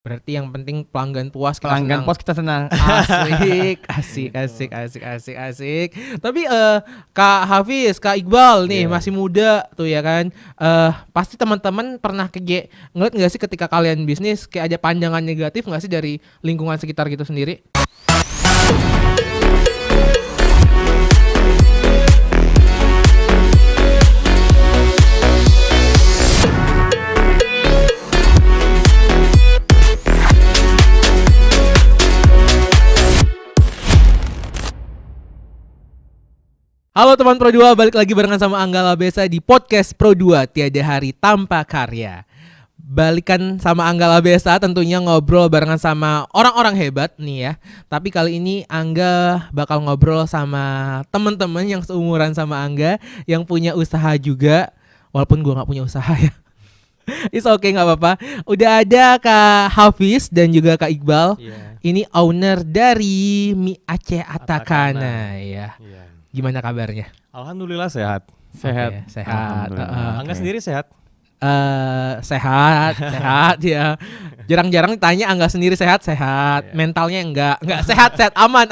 Berarti yang penting pelanggan puas, pelanggan puas kita senang. Asik. Tapi Kak Hafiz, Kak Iqbal nih masih muda tuh ya kan. Pasti teman-teman pernah ngeliat nggak sih ketika kalian bisnis kayak ada pandangan negatif nggak sih dari lingkungan sekitar gitu sendiri? Halo teman Pro 2, balik lagi barengan sama Angga Labesa di podcast Pro 2 Tiada Hari Tanpa Karya. Balikan sama Angga Labesa tentunya ngobrol barengan sama orang-orang hebat nih ya. Tapi kali ini Angga bakal ngobrol sama teman-teman yang seumuran sama Angga, yang punya usaha juga. Walaupun gue gak punya usaha ya. It's okay, gak apa-apa. Udah ada Kak Hafiz dan juga Kak Iqbal. Ini owner dari Mie Aceh Atakana ya. Gimana kabarnya? Alhamdulillah sehat. Sehat. Angga sendiri sehat? Sehat ya. Jarang-jarang ditanya Angga sendiri sehat. Mentalnya enggak sehat. Aman.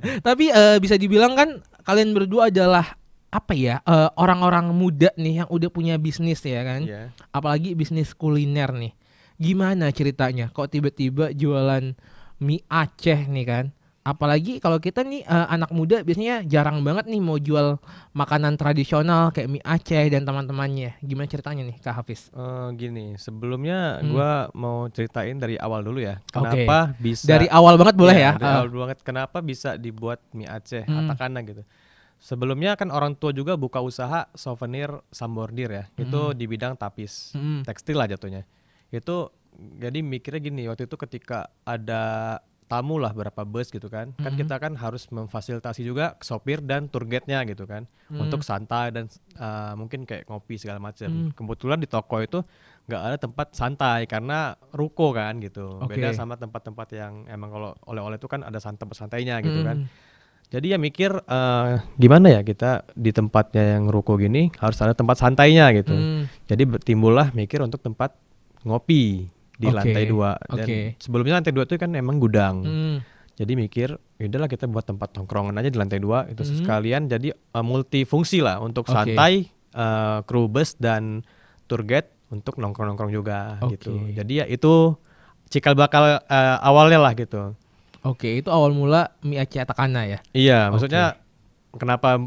Tapi bisa dibilang kan kalian berdua adalah apa ya? Orang-orang muda nih yang udah punya bisnis ya kan. Apalagi bisnis kuliner nih. Gimana ceritanya? Kok tiba-tiba jualan mie Aceh nih kan? Apalagi kalau kita nih anak muda biasanya jarang banget nih mau jual makanan tradisional kayak mie Aceh dan teman-temannya. Gimana ceritanya nih Kak Hafiz? Gini, sebelumnya gue mau ceritain dari awal dulu ya. Kenapa bisa dari awal banget boleh ya? Dari awal banget. Kenapa bisa dibuat mie Aceh Atakana gitu? Sebelumnya kan orang tua juga buka usaha souvenir sambordir ya. Itu di bidang tapis, tekstil lah jatuhnya. Itu jadi mikirnya gini, waktu itu ketika ada tamu lah berapa bus gitu kan. Kan kita kan harus memfasilitasi juga sopir dan tour guide-nya gitu kan. Untuk santai dan mungkin kayak ngopi segala macam. Kebetulan di toko itu nggak ada tempat santai karena ruko kan gitu. Beda sama tempat-tempat yang emang kalau oleh-oleh itu kan ada tempat santainya gitu kan. Jadi ya mikir gimana ya kita di tempatnya yang ruko gini harus ada tempat santainya gitu. Jadi timbullah mikir untuk tempat ngopi di lantai 2 dan sebelumnya lantai 2 itu kan emang gudang. Jadi mikir yaudahlah kita buat tempat tongkrongan aja di lantai 2 itu sekalian jadi multifungsi lah untuk santai, kru bus dan tour guide untuk nongkrong-nongkrong juga gitu. Jadi ya itu cikal bakal awalnya lah gitu. Itu awal mula mie Aceh Atakana ya? Iya, maksudnya kenapa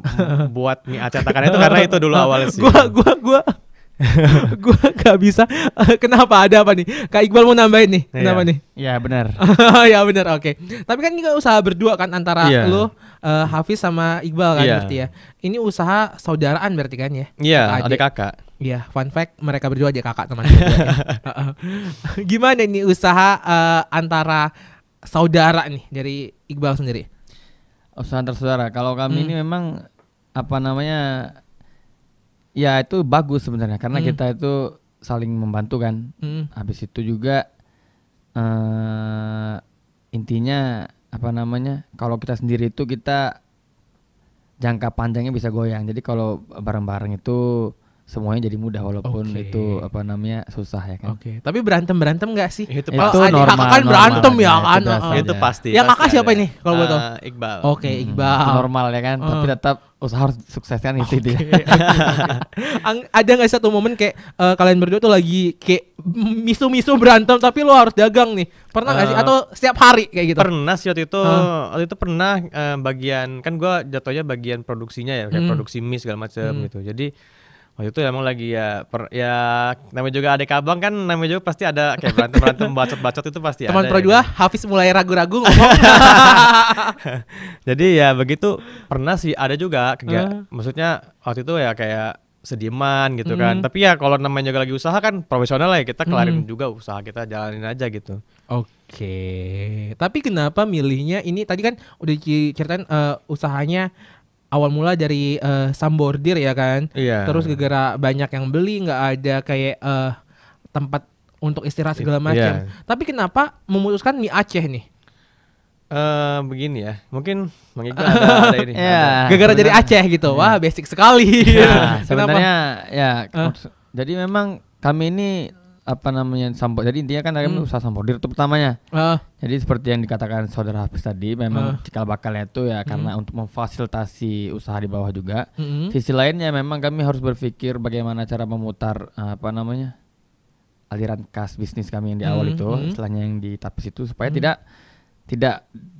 buat mie Aceh Atakana itu karena itu dulu awalnya sih. Gue gak bisa. Kenapa, ada apa nih? Kak Iqbal mau nambahin nih. Kenapa nih? Ya benar. Ya benar, oke. Tapi kan ini usaha berdua kan antara lu, Hafiz sama Iqbal kan berarti ya. Ini usaha saudaraan berarti kan ya? Iya, adik kakak. Iya, fun fact mereka berdua adik kakak teman. Gimana nih usaha antara saudara nih dari Iqbal sendiri? Usaha antar saudara. Kalau kami ini memang apa namanya? Ya itu bagus sebenarnya karena kita itu saling membantu kan. Habis itu juga intinya apa namanya, kalau kita sendiri itu kita jangka panjangnya bisa goyang. Jadi kalau bareng-bareng itu semuanya jadi mudah walaupun itu apa namanya susah ya kan. Tapi berantem nggak sih? Itu normal. Kakak kan berantem ya kan. Itu pasti. Yang kakak siapa ini kalau betul? Iqbal. Iqbal. Itu normal ya kan. Tapi tetap usaha harus sukses kan itu dia. Ada nggak satu momen kayak kalian berdua tuh lagi kayak misu-misu berantem tapi lo harus dagang nih? Pernah nggak sih? Atau setiap hari kayak gitu? Pernah sih waktu itu. Waktu itu pernah bagian kan gue jatuhnya bagian produksinya ya, kayak produksi mie segala macam gitu. Jadi waktu itu emang lagi ya namanya juga adik abang kan, namanya juga pasti ada kayak berantem bacot itu pasti teman ada. Pro 2 Hafiz mulai ragu-ragu ngomong. Jadi ya begitu pernah sih ada juga maksudnya waktu itu ya kayak sediman gitu kan. Tapi ya kalau namanya juga lagi usaha kan profesional lah ya, kita kelarin juga usaha kita, jalanin aja gitu. Tapi kenapa milihnya ini tadi kan udah diceritain usahanya awal mula dari sambordir ya kan. Terus gara-gara banyak yang beli, nggak ada kayak tempat untuk istirahat segala macam. Tapi kenapa memutuskan mie Aceh nih? Begini ya, mungkin Bang Iqbal ada ini. Gara-gara dari Aceh gitu. Wah, basic sekali. Sebenarnya ya jadi memang kami ini apa namanya jadi intinya kan kami usaha sampordir itu pertamanya. Jadi seperti yang dikatakan saudara Hafiz tadi, memang cikal bakalnya itu ya karena untuk memfasilitasi usaha di bawah juga. Sisi lainnya memang kami harus berpikir bagaimana cara memutar apa namanya aliran kas bisnis kami yang di awal itu, istilahnya yang di Tapis itu supaya tidak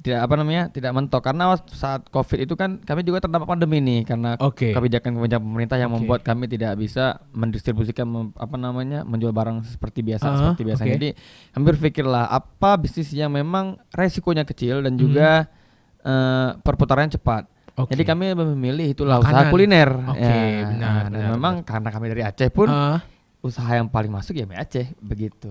apa namanya tidak mentok, karena saat COVID itu kan kami juga terdampak pandemi nih karena kebijakan pemerintah yang membuat kami tidak bisa mendistribusikan apa namanya menjual barang seperti biasa. Jadi kami berpikirlah apa bisnis yang memang resikonya kecil dan juga perputarannya cepat. Jadi kami memilih itulah usaha kuliner. Benar. Memang karena kami dari Aceh pun usaha yang paling masuk ya mie Aceh begitu.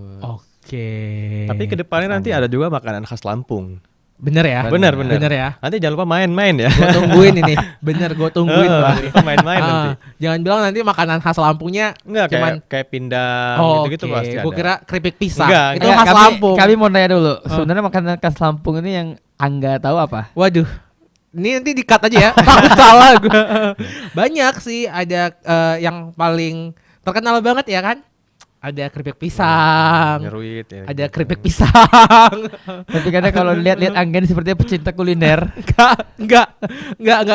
Tapi kedepannya nanti ada juga makanan khas Lampung. Bener ya? Bener ya. Nanti jangan lupa main-main ya. Gue tungguin ini. Bener, gue tungguin. Main-main nanti. Jangan bilang nanti makanan khas Lampungnya enggak kayak pindang gitu-gitu pasti ada. Gue kira keripik pisang. Itu khas Lampung. Kami mau nanya dulu. Sebenarnya makanan khas Lampung ini yang Angga tahu apa? Waduh. Ini nanti di-cut aja ya. Takut salah gue. Banyak sih, ada yang paling terkenal banget ya kan? Ada keripik pisang, nyeruit ya. Ada keripik pisang. Tapi karena kalau lihat Angga ini sepertinya pecinta kuliner. Enggak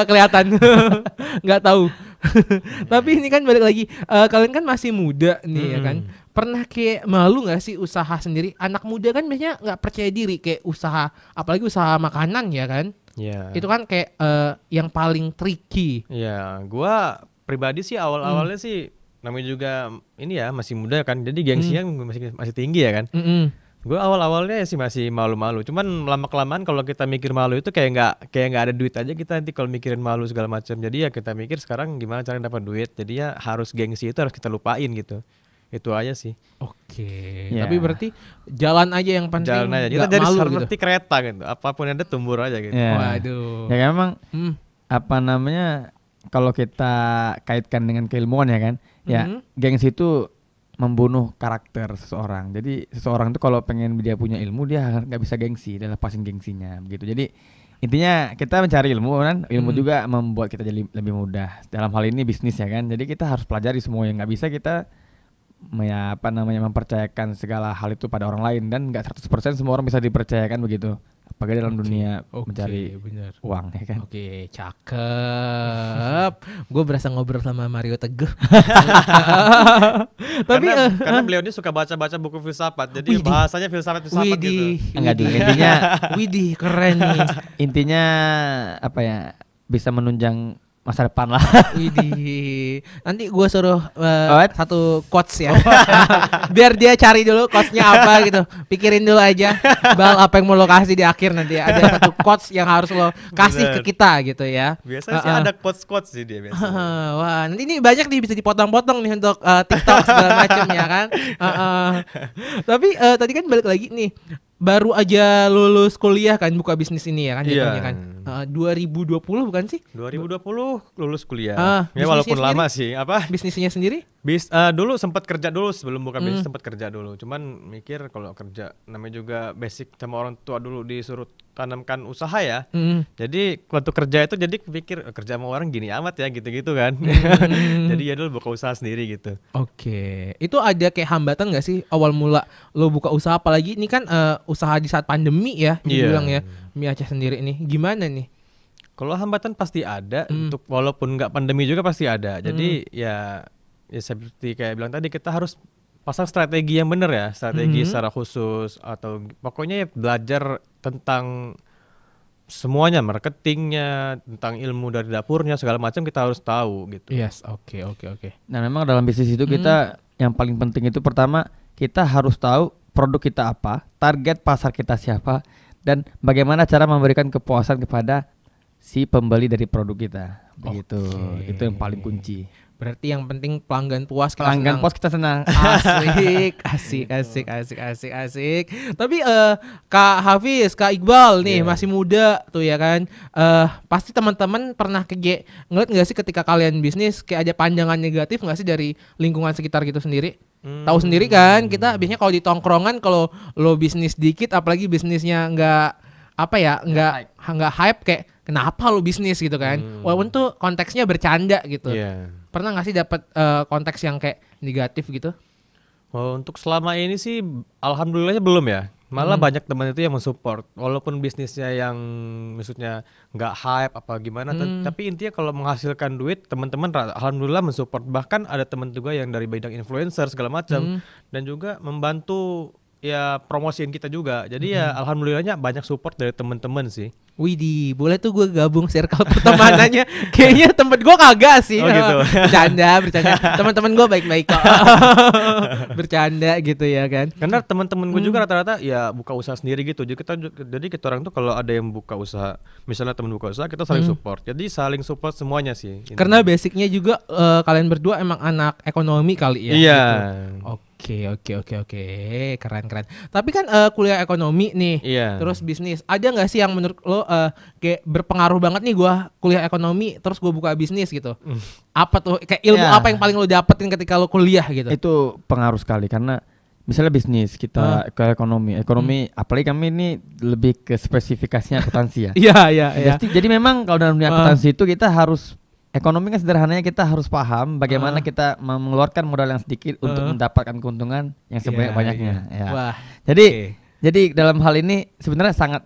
kelihatan. Enggak tahu. Tapi ini kan balik lagi, kalian kan masih muda nih ya kan. Pernah kayak malu nggak sih usaha sendiri? Anak muda kan biasanya nggak percaya diri kayak usaha, apalagi usaha makanan ya kan. Iya. Itu kan kayak yang paling tricky. Iya, gua pribadi sih awal-awalnya sih namanya juga ini ya masih muda kan, jadi gengsinya masih tinggi ya kan. Gue awal-awalnya sih masih malu-malu, cuman lama-kelamaan kalau kita mikir malu itu kayak nggak ada duit aja kita nanti kalau mikirin malu segala macam. Jadi ya kita mikir sekarang gimana cara dapat duit. Jadi ya harus gengsi itu harus kita lupain gitu. Itu aja sih. Tapi berarti jalan aja yang penting. Jalan aja. Kita jadi seperti kereta gitu. Apapun yang ada tumbur aja gitu. Waduh. Ya memang apa namanya kalau kita kaitkan dengan keilmuan ya kan. Ya, gengsi itu membunuh karakter seseorang. Jadi seseorang itu kalau pengen dia punya ilmu dia nggak bisa gengsi, dia lepasin gengsinya begitu. Jadi intinya kita mencari ilmu kan, ilmu juga membuat kita jadi lebih mudah. Dalam hal ini bisnis ya kan. Jadi kita harus pelajari semua, yang nggak bisa kita mempercayakan segala hal itu pada orang lain, dan nggak 100% semua orang bisa dipercayakan begitu. Apalagi dalam dunia mencari uang ya kan. Cakep. Gue berasa ngobrol sama Mario Teguh. Tapi karena beliau ini suka baca-baca buku filsafat, jadi bahasanya filsafat gitu. Enggak dulu, intinya Widih, keren nih. Intinya apa ya, bisa menunjang masa depan lah. Widih. Nanti gue suruh satu quotes ya. Biar dia cari dulu quotesnya apa gitu. Pikirin dulu aja Bal apa yang mau lo kasih di akhir nanti. Ada satu quotes yang harus lo kasih ke kita gitu ya. Biasanya sih ada quotes sih dia biasanya. Wah, nanti ini banyak nih bisa dipotong-potong nih untuk TikTok segala macam ya kan. Tapi tadi kan balik lagi nih. Baru aja lulus kuliah kan buka bisnis ini ya kan jadinya kan. 2020 bukan sih? 2020 lulus kuliah. Ya walaupun lama sih. Apa? Bisnisnya sendiri? Dulu sempat kerja dulu sebelum buka bisnis, sempat kerja dulu. Cuman mikir kalau kerja namanya juga basic sama orang tua dulu disuruh tanamkan usaha ya. Jadi waktu kerja itu jadi pikir kerja sama orang gini amat ya gitu-gitu kan. Jadi ya dulu buka usaha sendiri gitu. Itu ada kayak hambatan gak sih awal mula lo buka usaha, apalagi ini kan usaha di saat pandemi ya dibilang ya. Mie Aceh sendiri nih gimana nih? Kalau hambatan pasti ada, untuk walaupun nggak pandemi juga pasti ada. Jadi ya seperti kayak bilang tadi, kita harus pasang strategi yang benar ya, strategi secara khusus, atau pokoknya ya belajar tentang semuanya, marketingnya, tentang ilmu dari dapurnya segala macam kita harus tahu gitu. Oke. Nah memang dalam bisnis itu kita yang paling penting itu pertama kita harus tahu produk kita apa, target pasar kita siapa, dan bagaimana cara memberikan kepuasan kepada si pembeli dari produk kita. Begitu. Itu yang paling kunci. Berarti yang penting pelanggan puas kita senang. Asik. Tapi Kak Hafiz, Kak Iqbal nih masih muda tuh ya kan. Pasti teman-teman pernah ngeliat nggak sih ketika kalian bisnis kayak ada pandangan negatif nggak sih dari lingkungan sekitar gitu sendiri? Tahu sendiri kan, kita biasanya kalau di tongkrongan kalau lo bisnis dikit, apalagi bisnisnya nggak hype, kayak kenapa lo bisnis gitu kan. Walaupun tuh konteksnya bercanda gitu. Pernah nggak sih dapat konteks yang kayak negatif gitu? Oh, untuk selama ini sih alhamdulillahnya belum ya. Malah banyak teman itu yang mensupport. Walaupun bisnisnya yang maksudnya nggak hype apa gimana, tapi intinya kalau menghasilkan duit, teman-teman alhamdulillah mensupport. Bahkan ada teman juga yang dari bidang influencer segala macam dan juga membantu ya promosiin kita juga. Jadi ya alhamdulillahnya banyak support dari teman-teman sih. Widih, boleh tuh gue gabung circle pertemanannya. Kayaknya tempat gue kagak sih. Oh gitu. Bercanda. Teman-teman gue baik-baik kok. Bercanda gitu ya kan. Karena teman-teman gue juga rata-rata ya buka usaha sendiri gitu. Jadi kita orang tuh kalau ada yang buka usaha, misalnya teman buka usaha, kita saling support. Jadi saling support semuanya sih. Karena basicnya juga kalian berdua emang anak ekonomi kali ya. Iya. Gitu. Oke. Keren. Tapi kan kuliah ekonomi nih. Iya. Terus bisnis. Ada nggak sih yang menurut lo kayak berpengaruh banget nih gue kuliah ekonomi terus gue buka bisnis gitu? Apa tuh kayak ilmu apa yang paling lo dapetin ketika lo kuliah gitu? Itu pengaruh sekali karena misalnya bisnis kita ke ekonomi apalagi kami ini lebih ke spesifikasinya akuntansi ya. Iya. Jadi memang kalau dalam dunia akuntansi itu kita harus ekonomi kan sederhananya kita harus paham bagaimana kita mengeluarkan modal yang sedikit untuk mendapatkan keuntungan yang sebanyak-banyaknya. Ya. Wah. Jadi dalam hal ini sebenarnya sangat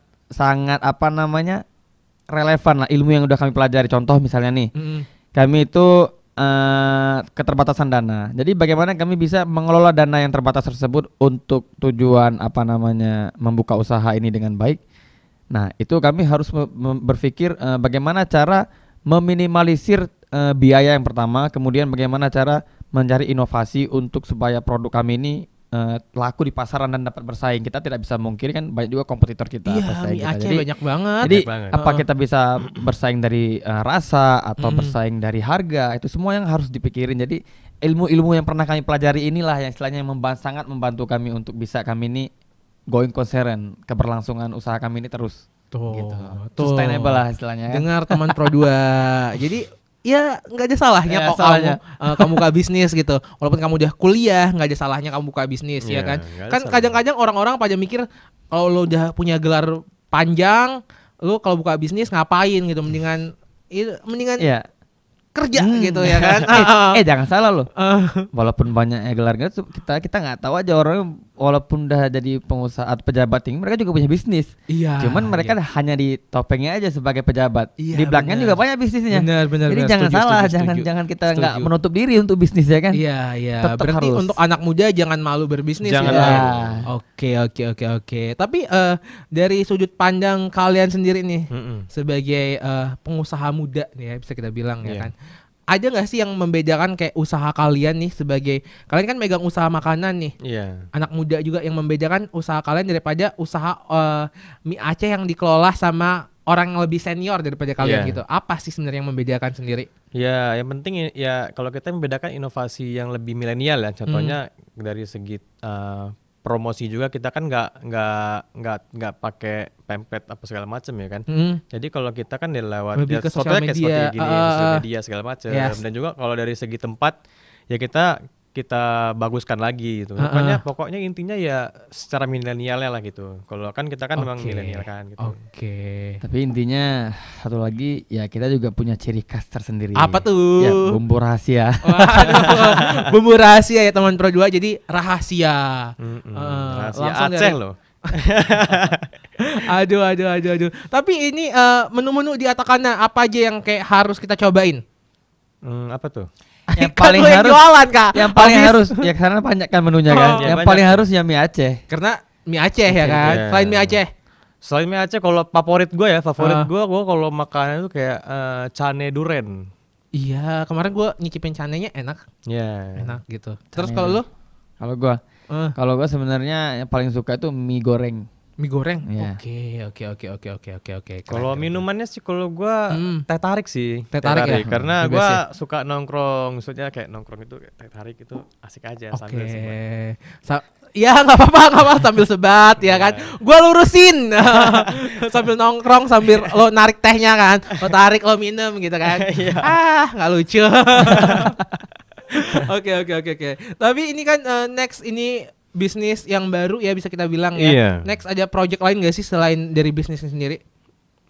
relevan lah ilmu yang udah kami pelajari. Contoh misalnya nih, kami itu keterbatasan dana. Jadi bagaimana kami bisa mengelola dana yang terbatas tersebut untuk tujuan membuka usaha ini dengan baik. Nah, itu kami harus berpikir bagaimana cara meminimalisir biaya yang pertama, kemudian bagaimana cara mencari inovasi untuk supaya produk kami ini laku di pasaran dan dapat bersaing. Kita tidak bisa mungkiri kan banyak juga kompetitor kita. Iya, Aceh banyak banget. Jadi apa kita bisa bersaing dari rasa atau bersaing dari harga, itu semua yang harus dipikirin. Jadi ilmu-ilmu yang pernah kami pelajari inilah yang istilahnya sangat membantu kami untuk bisa kami ini going concern, keberlangsungan usaha kami ini terus. Gitu. Sustainable lah istilahnya. Dengar teman Pro 2. Jadi ya nggak ada salahnya kok kamu buka bisnis gitu. Walaupun kamu udah kuliah nggak ada salahnya kamu buka bisnis ya kan. Kan kadang-kadang orang-orang pada mikir kalau lo udah punya gelar panjang, lo kalau buka bisnis ngapain gitu. Mendingan kerja gitu ya kan. Jangan salah loh. Walaupun banyak gelar gitu kita nggak tahu aja orang walaupun udah jadi pengusaha atau pejabat tinggi mereka juga punya bisnis. Iya. Cuman mereka hanya di topengnya aja sebagai pejabat. Di belakangnya juga banyak bisnisnya. Benar. Jadi jangan salah, jangan kita nggak menutup diri untuk bisnis ya kan. Iya. Berarti harus. Untuk anak muda jangan malu berbisnis. Jangan malu. Oke. Tapi dari sudut pandang kalian sendiri nih sebagai pengusaha muda nih ya bisa kita bilang ya kan. Ada nggak sih yang membedakan kayak usaha kalian nih sebagai kalian kan megang usaha makanan nih, anak muda juga yang membedakan usaha kalian daripada usaha mie Aceh yang dikelola sama orang yang lebih senior daripada kalian gitu. Apa sih sebenarnya yang membedakan sendiri? Ya, yang penting ya kalau kita membedakan inovasi yang lebih milenial ya, contohnya dari segi promosi juga kita kan nggak pakai pamflet apa segala macam ya kan. Jadi kalau kita kan lewat ya, sosial media, kayak gini, sosial media segala macam. Dan juga kalau dari segi tempat ya kita baguskan lagi gitu. Pokoknya intinya ya secara milenialnya lah gitu. Kalau kan kita kan memang milenial kan gitu. Tapi intinya satu lagi ya kita juga punya ciri khas tersendiri. Apa tuh? Ya, bumbu rahasia. Bumbu rahasia ya teman Pro 2. Jadi rahasia. Rahasia Aceh loh. Aduh. Tapi ini menu-menu di Atakana apa aja yang kayak harus kita cobain? Apa tuh? Yang paling harus jualan, Kak. Yang paling harus ya karena banyak kan menunya kan. Yang paling harus ya mie Aceh. Karena mie Aceh ya kan. Selain mie Aceh. Selain mie Aceh kalau favorit gue gue kalau makanan itu kayak cane duren. Iya, kemarin gue nyicipin canenya enak. Enak gitu. Terus kalau lu? Kalau gue sebenarnya yang paling suka itu mie goreng. Mie goreng? Oke. Kalau minumannya sih kalau gue teh tarik sih. Teh tarik ya? Karena gue suka nongkrong. Maksudnya kayak nongkrong itu teh tarik itu asik aja sambil sebat. Ya nggak apa-apa sambil sebat ya kan. Gue lurusin sambil nongkrong sambil lo narik tehnya kan. Lo tarik lo minum gitu kan. Nggak lucu. Oke. Tapi ini kan next ini bisnis yang baru ya bisa kita bilang ya. Next ada project lain gak sih selain dari bisnisnya sendiri?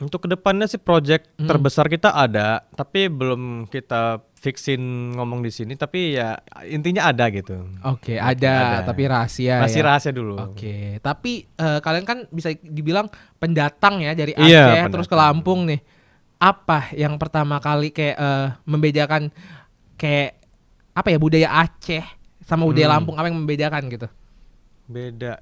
Untuk kedepannya sih project terbesar kita ada, tapi belum kita fixin ngomong di sini, tapi ya intinya ada gitu. Oke, ada tapi rahasia. Masih ya. rahasia dulu. Oke, tapi kalian kan bisa dibilang pendatang ya dari Iya, Aceh terus ke pendatang. Lampung nih. Apa yang pertama kali kayak membedakan kayak apa ya budaya Aceh sama budaya Lampung, apa yang membedakan gitu? Beda.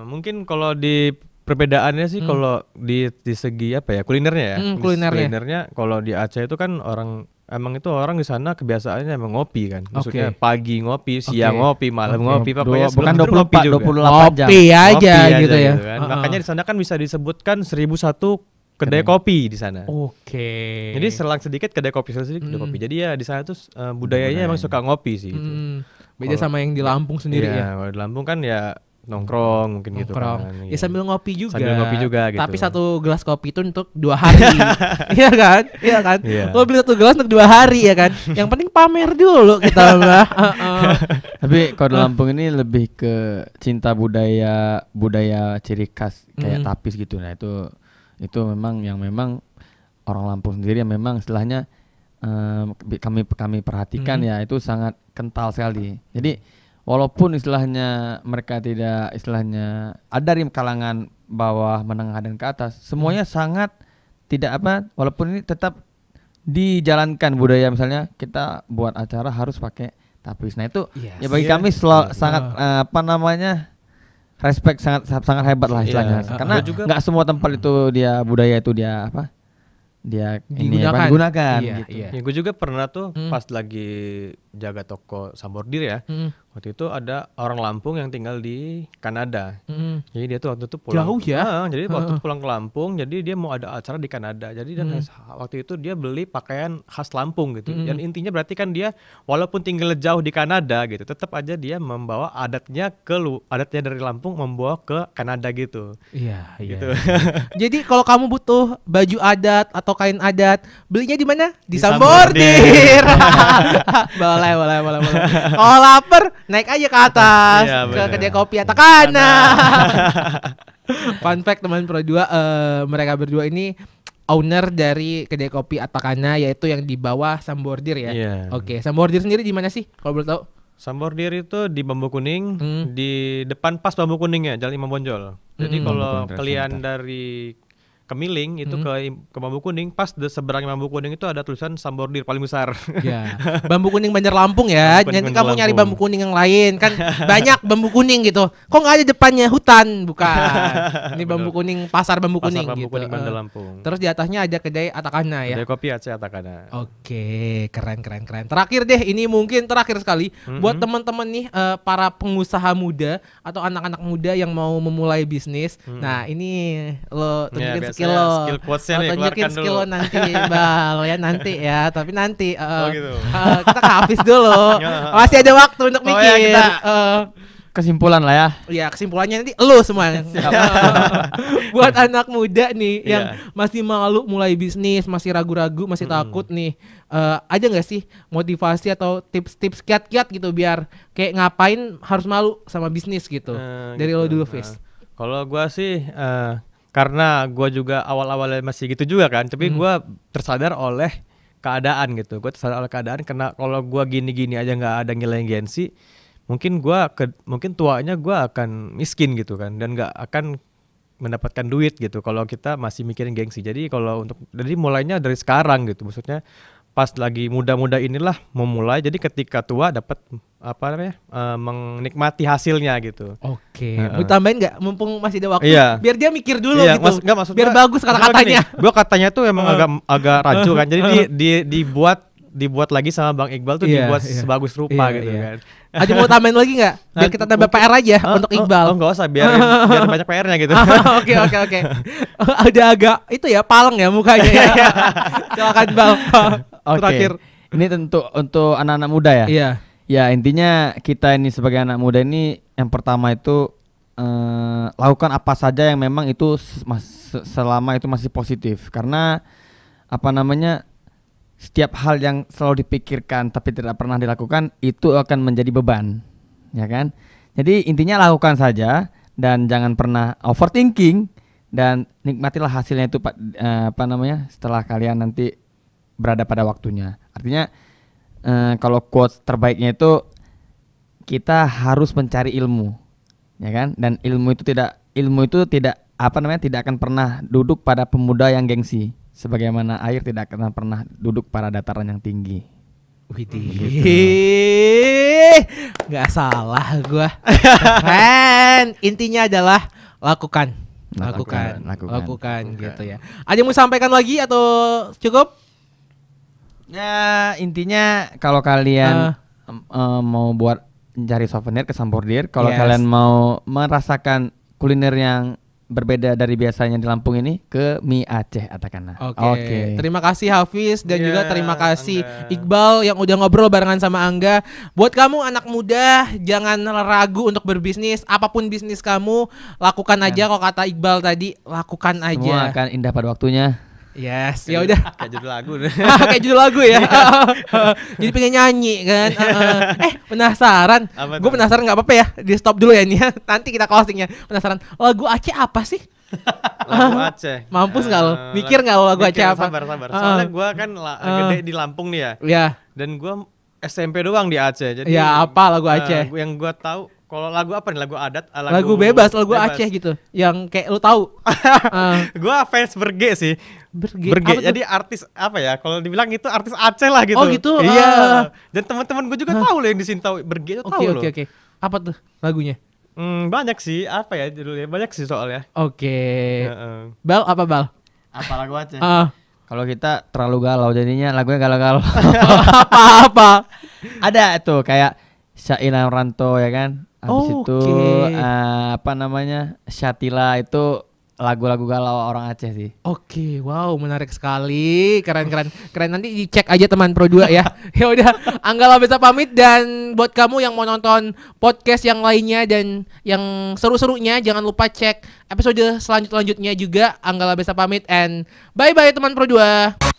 Mungkin kalau di perbedaannya sih kalau di segi apa ya kulinernya ya. Kulinernya kalau di Aceh itu kan emang orang di sana kebiasaannya emang ngopi kan. Maksudnya pagi ngopi, siang ngopi, malam ngopi, pokoknya bukan sebelum tidur ngopi juga. 24 jam. Ngopi aja gitu ya. Kan. Makanya di sana kan bisa disebutkan 1001 kedai kopi di sana. Oke. Jadi selang sedikit kedai kopi, selang sedikit kedai kopi. Jadi ya di sana tuh budayanya emang suka ngopi sih gitu. Beda sama yang di Lampung sendiri ya. Kalau di Lampung kan ya nongkrong mungkin gitu kan. Ya sambil ngopi juga. Sambil ngopi juga gitu. Tapi satu gelas kopi itu untuk 2 hari. Iya kan? Iya kan? Iya. Lo beli 1 gelas untuk 2 hari ya kan? Yang penting pamer dulu kita mah. Tapi kalau di Lampung ini lebih ke cinta budaya ciri khas kayak tapis gitu. Nah, itu memang orang Lampung sendiri yang memang istilahnya kami perhatikan ya itu sangat kental sekali. Jadi walaupun istilahnya mereka tidak istilahnya ada dari kalangan bawah, menengah dan ke atas, semuanya sangat tidak walaupun ini tetap dijalankan budaya, misalnya kita buat acara harus pakai tapis. Nah itu ya bagi kami sangat respect, sangat hebat lah istilahnya. Karena nggak semua tempat itu budaya itu dia digunakan iya, gitu. iya. Ya, gue juga pernah tuh pas lagi jaga toko Sambordir ya. Waktu itu ada orang Lampung yang tinggal di Kanada. Jadi dia tuh waktu itu pulang. Jauh ya? Jadi waktu pulang ke Lampung, jadi dia mau ada acara di Kanada. Jadi dan waktu itu dia beli pakaian khas Lampung gitu. Dan intinya berarti kan dia walaupun tinggal jauh di Kanada gitu, tetap aja dia membawa adatnya dari Lampung membawa ke Kanada gitu. Iya, gitu. Jadi kalau kamu butuh baju adat atau kain adat, belinya di mana? Di Sambordir. boleh. Kalau lapar, naik aja ke atas, Iya, ke bener. kedai kopi Atakana. Fun fact teman Pro 2, mereka berdua ini owner dari kedai kopi Atakana, yaitu yang di bawah Sambordir ya. Iya. Oke, Sambordir sendiri di mana sih kalau boleh tahu? Sambordir itu di Bambu Kuning, di depan pas Bambu Kuningnya, Jalan Imam Bonjol. Jadi kalau Bambu Kuning kalian Center. dari Kemiling itu ke Bambu Kuning, pas di seberang Bambu Kuning itu ada tulisan Sambordir paling besar. Ya, Bambu Kuning Banjar Lampung ya. Bambu Kuning Nanti Banjar kamu nyari Lampung. bambu kuning yang lain kan banyak bambu kuning gitu. Kok nggak ada depannya hutan? Bukan. Ini bambu kuning, pasar bambu Pasar kuning Bambu gitu. Kuning Bandar Lampung. Terus di atasnya ada kedai Atakana ya. Kedai kopi Aceh Atakana. Oke, keren. Terakhir deh, ini mungkin terakhir sekali buat teman-teman nih para pengusaha muda atau anak-anak muda yang mau memulai bisnis. Nah, ini lo tunjukin biasanya skill lo. skill quotes-nya nih, Tunjukin keluarkan skill dulu. lo nanti, Bal ya nanti ya. Tapi nanti gitu. kita ke Hafiz dulu. Masih ada waktu untuk Oh, mikir. ya, kita Kesimpulan lah ya. Ya kesimpulannya nanti lo semua. Buat anak muda nih yang masih malu mulai bisnis, masih ragu-ragu, masih takut nih, ada nggak sih motivasi atau tips-tips kiat-kiat gitu biar kayak ngapain harus malu sama bisnis gitu? Dari lo dulu, Fis. Kalau gua sih karena gua juga awal-awalnya masih gitu juga kan, tapi gua tersadar oleh keadaan gitu. Gua tersadar oleh keadaan karena kalau gua gini-gini aja nggak ada nilai gengsi, mungkin mungkin tuanya gua akan miskin gitu kan, dan nggak akan mendapatkan duit gitu kalau kita masih mikirin gengsi. Jadi jadi mulainya dari sekarang gitu, maksudnya pas lagi muda-muda inilah memulai, jadi ketika tua dapat menikmati hasilnya gitu. Oke, mau tambahin nggak? Mumpung masih ada waktu, Iya. biar dia mikir dulu Iya, gitu. maksud Biar gua- bagus kata-katanya. Gue katanya tuh emang agak rancu kan, jadi dibuat lagi sama Bang Iqbal tuh Iya, dibuat iya. sebagus rupa Iya, gitu iya. kan. Ada mau tambahin lagi nggak? Biar kita tambah Mungkin- PR aja untuk Iqbal. Oh, enggak usah, biar banyak PR-nya gitu. Oke. Ada agak itu ya paleng ya mukanya ya. Silakan Bal. Oke. Terakhir. Ini tentu untuk anak-anak muda ya. Iya. Ya intinya kita ini sebagai anak muda ini yang pertama itu lakukan apa saja yang memang itu selama itu masih positif, karena setiap hal yang selalu dipikirkan tapi tidak pernah dilakukan itu akan menjadi beban, ya kan? Jadi intinya lakukan saja dan jangan pernah overthinking, dan nikmatilah hasilnya itu setelah kalian nanti berada pada waktunya. Artinya kalau quotes terbaiknya itu kita harus mencari ilmu, ya kan? Dan ilmu itu tidak tidak akan pernah duduk pada pemuda yang gengsi, sebagaimana air tidak akan pernah duduk pada dataran yang tinggi. Widih, nggak salah gua. Kan intinya adalah lakukan gitu ya. Ada yang mau sampaikan lagi atau cukup? Ya intinya kalau kalian mau buat cari souvenir ke Sambordir, kalau kalian mau merasakan kuliner yang berbeda dari biasanya di Lampung ini, ke mie Aceh Atakana. Oke. Terima kasih Hafiz dan juga terima kasih Iqbal yang udah ngobrol barengan sama Angga. Buat kamu anak muda, jangan ragu untuk berbisnis. Apapun bisnis kamu, lakukan aja. Kalau kata Iqbal tadi, lakukan aja. Semua akan indah pada waktunya. Yes, ya udah. Kayak judul lagu. Kayak judul lagu ya. Jadi pengen nyanyi kan. Penasaran. Gue penasaran, nggak apa-apa ya. Di stop dulu ya nih. Nanti kita closingnya. Penasaran. Lagu Aceh apa sih? Lagu Aceh. Mampus nggak lo? Mikir nggak lo lagu Aceh apa? Sabar. Soalnya gue kan gede di Lampung nih ya. Iya. Dan gue SMP doang di Aceh. Jadi ya apa lagu Aceh? Yang gue tahu. Kalau lagu apa nih? Lagu adat? Lagu bebas, lagu Aceh gitu. Yang kayak lu tahu. Gue fans Berge sih. Berge. Jadi artis apa ya? Kalau dibilang itu artis Aceh lah gitu. Oh gitu. Iya. Dan teman-teman gue juga tahu loh yang di sini tahu Berge itu tahu loh. Oke. Apa tuh lagunya? Banyak sih. Apa ya judulnya? Banyak sih soalnya. Oke. Bal apa Bal? Apa lagu Aceh? Kalau kita terlalu galau jadinya lagunya galau-galau. Apa? Ada tuh kayak Syaina Ranto ya kan. Habis itu Syatila itu lagu-lagu galau orang Aceh sih. Oke, wow, menarik sekali. Keren. Nanti dicek aja teman Pro 2 ya. Ya udah, Angga Labesa pamit, dan buat kamu yang mau nonton podcast yang lainnya dan yang seru-serunya, jangan lupa cek episode selanjutnya juga. Angga Labesa pamit and bye-bye teman Pro 2.